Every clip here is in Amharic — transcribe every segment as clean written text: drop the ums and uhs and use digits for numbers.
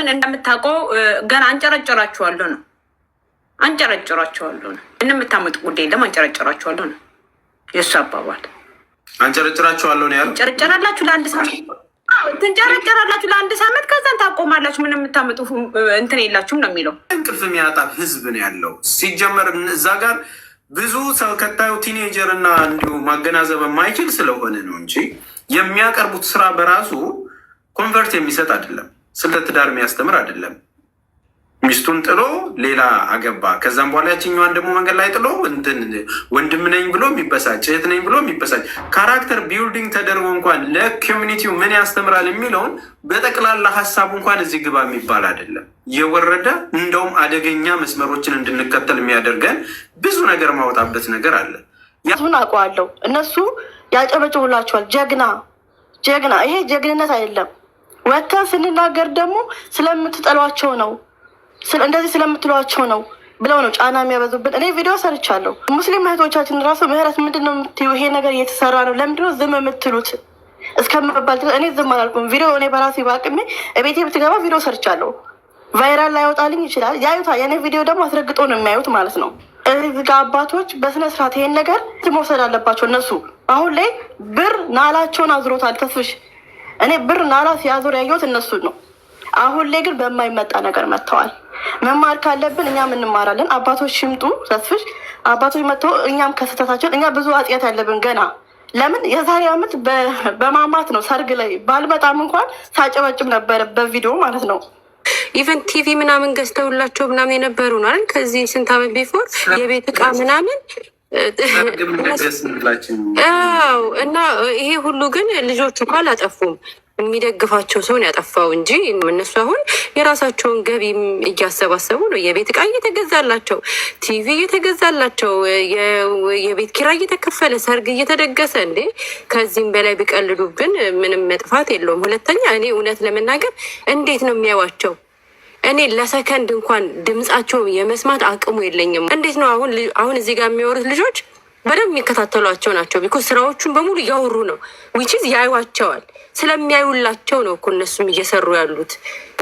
ግን እንደምታውቀው ገና አንጨረጨራችኋለሁ ነው እንደምታመጡ ጉዳይ የለም አንጨረጨራችኋለሁ ነው የእሱ አባባል። አንጨረጨራችኋለሁ ነው ያለው። ጨረጨራላችሁ ለአንድ ሳምንት ትንጨረጨራላችሁ ለአንድ ሳምንት ከዛን ታቆማላችሁ። ምንም የምታመጡ እንትን የላችሁም ነው የሚለው። እንቅልፍ የሚያጣ ህዝብ ነው ያለው። ሲጀመር እዛ ጋር ብዙ ሰው ከታዩ ቲኔጀር እና እንዲሁ ማገናዘብ የማይችል ስለሆነ ነው እንጂ የሚያቀርቡት ስራ በራሱ ኮንቨርት የሚሰጥ አይደለም። ስለ ትዳር የሚያስተምር አይደለም። ሚስቱን ጥሎ ሌላ አገባ። ከዛም በኋላ ያችኛዋን ደግሞ መንገድ ላይ ጥሎ እንትን ወንድም ነኝ ብሎ የሚበሳጭ እህት ነኝ ብሎ የሚበሳጭ ካራክተር ቢልዲንግ ተደርጎ እንኳን ለኮሚኒቲው ምን ያስተምራል የሚለውን በጠቅላላ ሀሳቡ እንኳን እዚህ ግባ የሚባል አይደለም። የወረደ እንደውም አደገኛ መስመሮችን እንድንከተል የሚያደርገን ብዙ ነገር ማውጣበት ነገር አለ። ምን አውቀዋለሁ። እነሱ ያጨበጭቡላቸዋል። ጀግና። ይሄ ጀግንነት አይደለም። ወጥተን ስንናገር ደግሞ ስለምትጠሏቸው ነው እንደዚህ ስለምትሏቸው ነው ብለው ነው ጫና የሚያበዙብን። እኔ ቪዲዮ ሰርቻለሁ። ሙስሊም እህቶቻችን ራሱ ምህረት ምንድን ነው የምትይው? ይሄ ነገር እየተሰራ ነው፣ ለምንድነው ዝም የምትሉት እስከምባል እኔ ዝም አላልኩም። ቪዲዮ እኔ በራሴ በአቅሜ ቤቴ ብትገባ ቪዲዮ ሰርቻለሁ። ቫይራል ላይወጣልኝ ይችላል። ያዩታ የኔ ቪዲዮ ደግሞ አስረግጦ ነው የሚያዩት ማለት ነው። እዚህ ጋ አባቶች በስነስርዓት ይሄን ነገር መውሰድ አለባቸው። እነሱ አሁን ላይ ብር ናላቸውን አዝሮታል። ተስፍሽ እኔ ብር ናላ ሲያዞር ያየሁት እነሱን ነው። አሁን ላይ ግን በማይመጣ ነገር መጥተዋል። መማር ካለብን እኛም እንማራለን። አባቶች ሽምጡ። ተስፍሽ አባቶች መጥተው እኛም ከስህተታችን እኛ ብዙ አጥያት ያለብን ገና ለምን የዛሬ ዓመት በማማት ነው ሰርግ ላይ ባልመጣም እንኳን ሳጨበጭም ነበረ በቪዲዮ ማለት ነው። ኢቨን ቲቪ ምናምን ገዝተውላቸው ምናምን የነበሩ ነው አይደል? ከዚህ ስንት ዓመት ቢፎር የቤት እቃ ምናምን እና ይሄ ሁሉ ግን ልጆቹ እኮ አላጠፉም። የሚደግፋቸው ሰውን ያጠፋው እንጂ እነሱ አሁን የራሳቸውን ገቢ እያሰባሰቡ ነው። የቤት እቃ እየተገዛላቸው፣ ቲቪ እየተገዛላቸው፣ የቤት ኪራይ እየተከፈለ፣ ሰርግ እየተደገሰ እንዴ ከዚህም በላይ ቢቀልዱብን ምንም መጥፋት የለውም። ሁለተኛ እኔ እውነት ለመናገር እንዴት ነው የሚያዋቸው? እኔ ለሰከንድ እንኳን ድምጻቸው የመስማት አቅሙ የለኝም። እንዴት ነው አሁን እዚህ ጋር የሚያወሩት ልጆች በደንብ የሚከታተሏቸው ናቸው። ቢኮዝ ስራዎቹን በሙሉ እያወሩ ነው። ዊችዝ ያዩዋቸዋል። ስለሚያዩላቸው ነው እኮ እነሱም እየሰሩ ያሉት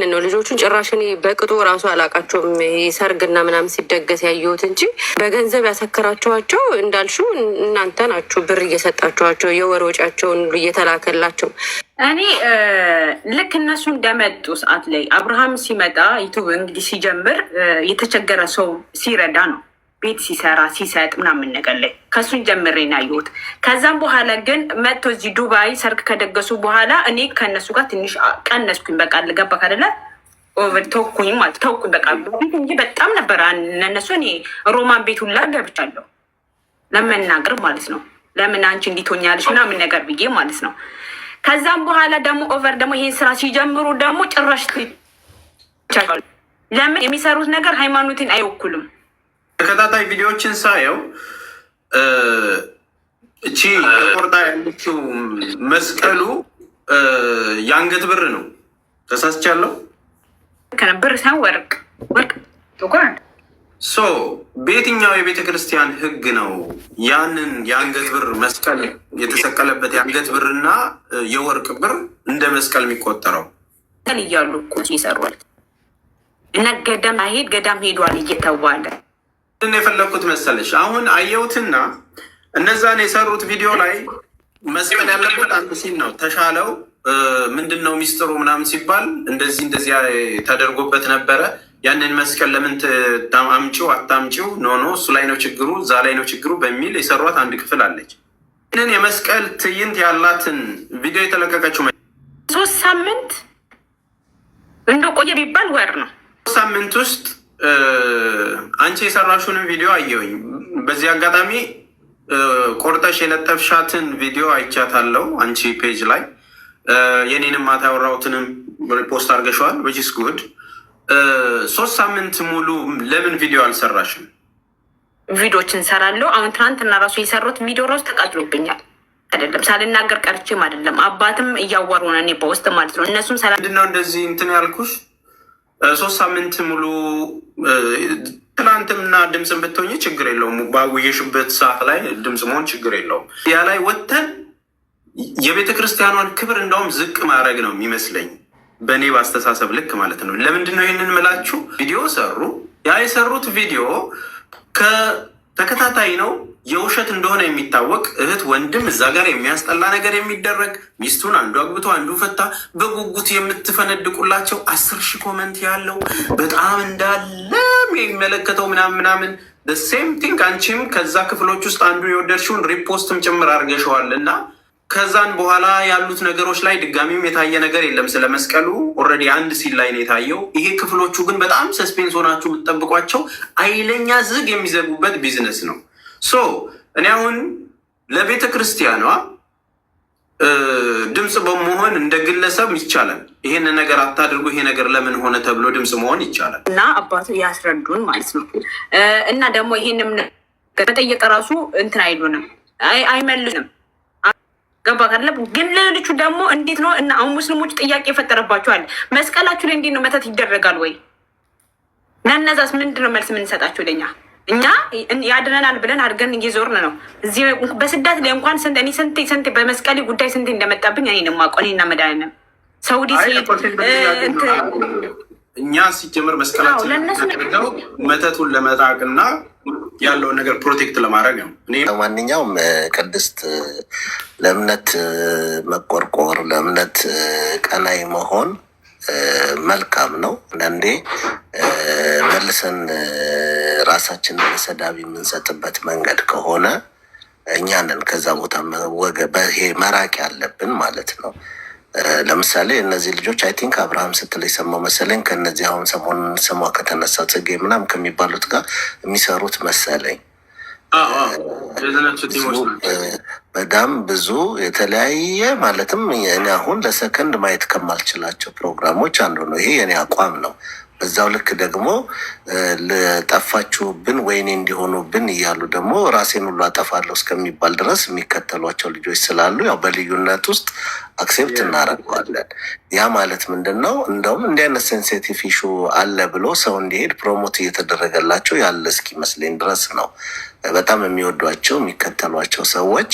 ነው። ልጆቹን ጭራሽ እኔ በቅጡ እራሱ አላቃቸውም። ሰርግና ምናምን ሲደገስ ያየሁት እንጂ በገንዘብ ያሰከራቸዋቸው እንዳልሽው እናንተ ናችሁ። ብር እየሰጣችኋቸው የወር ወጪያቸውን እየተላከላቸው። እኔ ልክ እነሱ እንደመጡ ሰዓት ላይ አብርሃም ሲመጣ ዩቱብ እንግዲህ ሲጀምር የተቸገረ ሰው ሲረዳ ነው። ቤት ሲሰራ ሲሰጥ ምናምን ነገር ላይ ከሱን ጀምሬ ነው ያየሁት። ከዛም በኋላ ግን መጥቶ እዚህ ዱባይ ሰርግ ከደገሱ በኋላ እኔ ከእነሱ ጋር ትንሽ ቀነስኩኝ። በቃ ልገባ ካደለ ተውኩኝ ማለት ተውኩኝ በቃ ቤት እንጂ በጣም ነበር እነሱ። እኔ ሮማን ቤት ሁላ ገብቻለሁ ለመናገር ማለት ነው። ለምን አንቺ እንዲትሆኛለሽ ምናምን ነገር ብዬ ማለት ነው። ከዛም በኋላ ደግሞ ኦቨር ደግሞ ይሄን ስራ ሲጀምሩ ደግሞ ጭራሽ ለምን የሚሰሩት ነገር ሃይማኖትን አይወኩልም። ተከታታይ ቪዲዮዎችን ሳየው እቺ ተቆርጣ ያለችው መስቀሉ የአንገት ብር ነው። ተሳስቻለሁ? ብር ሳይሆን ወርቅ ጥቁር። በየትኛው የቤተ ክርስቲያን ሕግ ነው ያንን የአንገት ብር መስቀል የተሰቀለበት የአንገት ብርና የወርቅ ብር እንደ መስቀል የሚቆጠረው? እያሉ እኮ ይሰሯል እና ገዳም ሄዷል እየተባለ የፈለግኩት መሰለሽ አሁን አየሁትና እነዛን የሰሩት ቪዲዮ ላይ መስቀል ያለበት አንዱ ሲል ነው ተሻለው ምንድን ነው ሚስጥሩ ምናምን ሲባል እንደዚህ ተደርጎበት ነበረ። ያንን መስቀል ለምን አምጪው አታምጪው ኖ እሱ ላይ ነው ችግሩ፣ እዛ ላይ ነው ችግሩ በሚል የሰሯት አንድ ክፍል አለች። ይህንን የመስቀል ትዕይንት ያላትን ቪዲዮ የተለቀቀችው 3 ሳምንት እንደቆየ ቢባል ወር ነው። 3 ሳምንት ውስጥ አንቺ የሰራሹንን ቪዲዮ አየሁኝ። በዚህ አጋጣሚ ቆርጠሽ የለጠፍሻትን ቪዲዮ አይቻታለሁ አንቺ ፔጅ ላይ። የኔንም ማታ ያወራሁትንም ሪፖስት አድርገሸዋል ዊችስ ጉድ። 3 ሳምንት ሙሉ ለምን ቪዲዮ አልሰራሽም? ቪዲዮች እንሰራለሁ። አሁን ትናንትና ራሱ የሰሩት ቪዲዮ ራሱ ተቃጥሎብኛል። አይደለም ሳልናገር ቀርቼም አይደለም። አባትም እያወሩ ነው እኔ በውስጥ ማለት ነው። እነሱም ምንድነው እንደዚህ እንትን ያልኩሽ 3 ሳምንት ሙሉ ትናንትምና ድምፅን ብትሆኝ ችግር የለውም። ባውየሽበት ሰዓት ላይ ድምፅ መሆን ችግር የለውም። ያ ላይ ወጥተን የቤተ ክርስቲያኗን ክብር እንደውም ዝቅ ማድረግ ነው የሚመስለኝ። በእኔ ባስተሳሰብ ልክ ማለት ነው። ለምንድን ነው ይህንን ምላችሁ? ቪዲዮ ሰሩ። ያ የሰሩት ቪዲዮ ከተከታታይ ነው፣ የውሸት እንደሆነ የሚታወቅ እህት ወንድም እዛ ጋር የሚያስጠላ ነገር የሚደረግ ሚስቱን አንዱ አግብቶ አንዱ ፈታ በጉጉት የምትፈነድቁላቸው 10,000 ኮመንት ያለው በጣም እንዳለ የሚመለከተው ምናምን ሴም ቲንግ አንቺም ከዛ ክፍሎች ውስጥ አንዱ የወደድሽውን ሪፖስትም ጭምር አድርገሸዋል እና ከዛን በኋላ ያሉት ነገሮች ላይ ድጋሚም የታየ ነገር የለም። ስለ መስቀሉ ኦልሬዲ አንድ ሲል ላይ ነው የታየው። ይሄ ክፍሎቹ ግን በጣም ሰስፔንስ ሆናችሁ የምትጠብቋቸው አይለኛ ዝግ የሚዘጉበት ቢዝነስ ነው። ሶ እኔ አሁን ለቤተ ክርስቲያኗ ድምፅ በመሆን እንደ ግለሰብ ይቻላል። ይሄን ነገር አታድርጉ፣ ይሄ ነገር ለምን ሆነ ተብሎ ድምፅ መሆን ይቻላል እና አባቱ ያስረዱን ማለት ነው። እና ደግሞ ይሄንም መጠየቅ ራሱ እንትን አይሉንም፣ አይመልሱንም። ገባ ካለ ግን ሌሎቹ ደግሞ እንዴት ነው? እና አሁን ሙስሊሞች ጥያቄ የፈጠረባቸዋል። መስቀላችሁ ላይ እንዴት ነው መተት ይደረጋል ወይ? ለእነዛስ ምንድን ነው መልስ የምንሰጣቸው? ለኛ እኛ ያድነናል ብለን አድርገን እየዞርን ነው። እዚህ በስደት ላይ እንኳን ስንት በመስቀሌ ጉዳይ ስንት እንደመጣብኝ እኔ ነው የማውቀው። እኔና መድኃኒዓለም ሳውዲ እኛ ሲጀምር መስቀላችን ያደረገው መተቱን ለመጣቅና ያለውን ነገር ፕሮቴክት ለማድረግ ነው። ለማንኛውም ቅድስት ለእምነት መቆርቆር፣ ለእምነት ቀናይ መሆን መልካም ነው። አንዳንዴ መልሰን ራሳችንን ለሰዳቢ የምንሰጥበት መንገድ ከሆነ እኛንን ከዛ ቦታ መራቅ ያለብን ማለት ነው። ለምሳሌ እነዚህ ልጆች አይ ቲንክ አብርሃም ስትል የሰማው መሰለኝ ከነዚህ አሁን ሰሞኑን ስሟ ከተነሳው ጽጌ ምናምን ከሚባሉት ጋር የሚሰሩት መሰለኝ። በጣም ብዙ የተለያየ ማለትም እኔ አሁን ለሰከንድ ማየት ከማልችላቸው ፕሮግራሞች አንዱ ነው። ይሄ የኔ አቋም ነው። በዛው ልክ ደግሞ ለጠፋችሁብን ወይኔ እንዲሆኑብን እያሉ ደግሞ ራሴን ሁሉ አጠፋለሁ እስከሚባል ድረስ የሚከተሏቸው ልጆች ስላሉ ያው በልዩነት ውስጥ አክሴፕት እናደርገዋለን። ያ ማለት ምንድን ነው? እንደውም እንዲህ አይነት ሴንሲቲቭ ኢሹ አለ ብሎ ሰው እንዲሄድ ፕሮሞት እየተደረገላቸው ያለ እስኪመስለኝ ድረስ ነው። በጣም የሚወዷቸው የሚከተሏቸው ሰዎች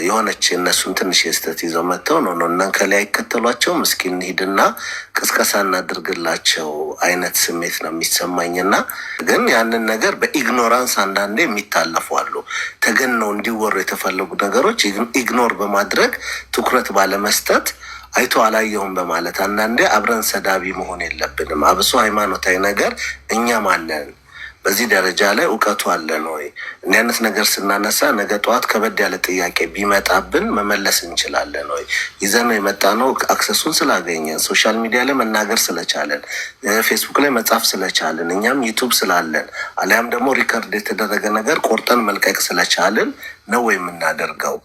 የሆነች እነሱን ትንሽ የስተት ይዘው መጥተው ነው እናን ከላይ አይከተሏቸውም። እስኪ እንሂድና ቅስቀሳ እናድርግላቸው አይነት ስሜት ነው የሚሰማኝና ግን ያንን ነገር በኢግኖራንስ አንዳንዴ የሚታለፉ አሉ። ተገነው እንዲወሩ የተፈለጉ ነገሮች ኢግኖር በማድረግ ትኩረት ባለመስጠት አይቶ አላየሁም በማለት አንዳንዴ አብረን ሰዳቢ መሆን የለብንም። አብሶ ሃይማኖታዊ ነገር እኛም አለን። በዚህ ደረጃ ላይ እውቀቱ አለን ወይ? እንዲህ አይነት ነገር ስናነሳ ነገ ጠዋት ከበድ ያለ ጥያቄ ቢመጣብን መመለስ እንችላለን ወይ? ይዘነው የመጣ ነው አክሰሱን ስላገኘን፣ ሶሻል ሚዲያ ላይ መናገር ስለቻለን፣ ፌስቡክ ላይ መጻፍ ስለቻለን፣ እኛም ዩቱብ ስላለን አሊያም ደግሞ ሪከርድ የተደረገ ነገር ቆርጠን መልቀቅ ስለቻለን ነው ወይ የምናደርገው?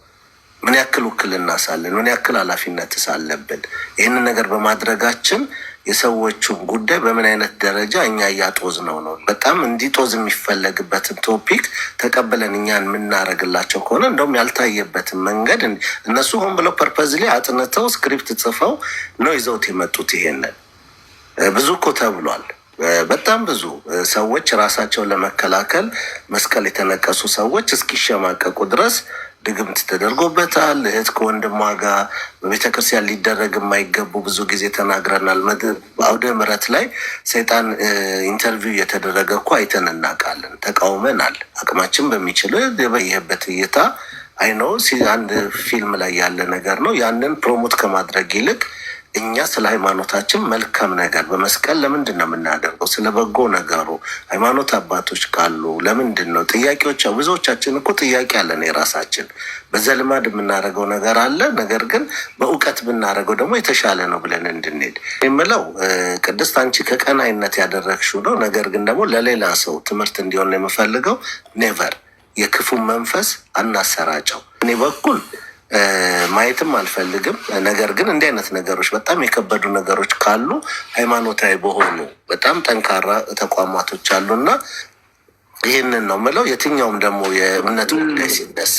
ምን ያክል ውክልና ሳለን፣ ምን ያክል ኃላፊነት ሳለብን ይህንን ነገር በማድረጋችን የሰዎቹን ጉዳይ በምን አይነት ደረጃ እኛ እያጦዝ ነው። በጣም እንዲጦዝ የሚፈለግበትን ቶፒክ ተቀብለን እኛን የምናደርግላቸው ከሆነ እንደውም ያልታየበትን መንገድ እነሱ ሆን ብለው ፐርፐዝሊ አጥንተው ስክሪፕት ጽፈው ነው ይዘውት የመጡት። ይሄንን ብዙ እኮ ተብሏል። በጣም ብዙ ሰዎች ራሳቸውን ለመከላከል መስቀል የተነቀሱ ሰዎች እስኪሸማቀቁ ድረስ ድግምት ተደርጎበታል። እህት ከወንድሟ ጋር በቤተክርስቲያን ሊደረግ የማይገቡ ብዙ ጊዜ ተናግረናል። አውደ ምሕረት ላይ ሰይጣን ኢንተርቪው እየተደረገ እኮ አይተን እናውቃለን፣ ተቃውመናል። አቅማችን በሚችል የበየበት እይታ አይነው አንድ ፊልም ላይ ያለ ነገር ነው። ያንን ፕሮሞት ከማድረግ ይልቅ እኛ ስለ ሃይማኖታችን መልካም ነገር በመስቀል ለምንድን ነው የምናደርገው? ስለ በጎ ነገሩ ሃይማኖት አባቶች ካሉ ለምንድን ነው ጥያቄዎች? ብዙዎቻችን እኮ ጥያቄ አለን የራሳችን። በዘልማድ የምናደርገው ነገር አለ። ነገር ግን በእውቀት ብናደርገው ደግሞ የተሻለ ነው ብለን እንድንሄድ የምለው ቅድስት፣ አንቺ ከቀናይነት ያደረግሽው ነው። ነገር ግን ደግሞ ለሌላ ሰው ትምህርት እንዲሆን ነው የምፈልገው። ኔቨር የክፉ መንፈስ አናሰራጨው። እኔ በኩል ማየትም አልፈልግም። ነገር ግን እንዲህ አይነት ነገሮች በጣም የከበዱ ነገሮች ካሉ ሃይማኖታዊ በሆኑ በጣም ጠንካራ ተቋማቶች አሉና ይህንን ነው ምለው። የትኛውም ደግሞ የእምነት ጉዳይ ሲነሳ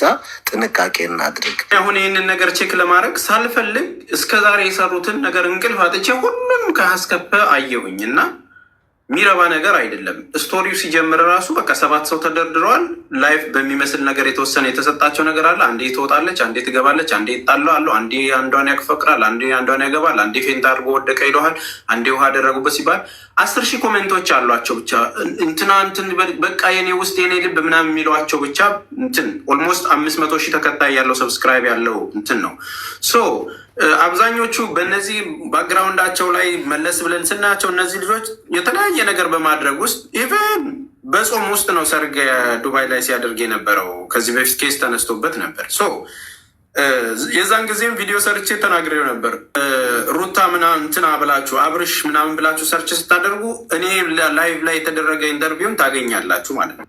ጥንቃቄ እናድርግ። አሁን ይህንን ነገር ቼክ ለማድረግ ሳልፈልግ እስከዛሬ የሰሩትን ነገር እንቅልፍ አጥቼ ሁሉንም ከአስከፈ አየሁኝ እና የሚረባ ነገር አይደለም። ስቶሪው ሲጀምር ራሱ በቃ 7 ሰው ተደርድረዋል። ላይፍ በሚመስል ነገር የተወሰነ የተሰጣቸው ነገር አለ። አንዴ ትወጣለች፣ አንዴ ትገባለች፣ አንዴ ይጣላሉ፣ አንዴ አንዷን ያፈቅራል፣ አንዴ አንዷን ያገባል፣ አንዴ ፌንት አድርጎ ወደቀ ይለዋል፣ አንዴ ውሃ አደረጉበት ሲባል 10,000 ኮሜንቶች አሏቸው። ብቻ እንትና እንትን በቃ የኔ ውስጥ የኔ ልብ ምናምን የሚለዋቸው ብቻ እንትን ኦልሞስት 500,000 ተከታይ ያለው ሰብስክራይብ ያለው እንትን ነው። ሶ አብዛኞቹ በእነዚህ ባክግራውንዳቸው ላይ መለስ ብለን ስናያቸው እነዚህ ልጆች የተለያየ ነገር በማድረግ ውስጥ ኢቨን በጾም ውስጥ ነው ሰርግ ዱባይ ላይ ሲያደርግ የነበረው። ከዚህ በፊት ኬስ ተነስቶበት ነበር። ሶ የዛን ጊዜም ቪዲዮ ሰርቼ ተናግሬው ነበር። ሩታ ምናምን እንትና ብላችሁ አብርሽ ምናምን ብላችሁ ሰርች ስታደርጉ እኔ ላይቭ ላይ የተደረገ ኢንተርቪውን ታገኛላችሁ ማለት ነው።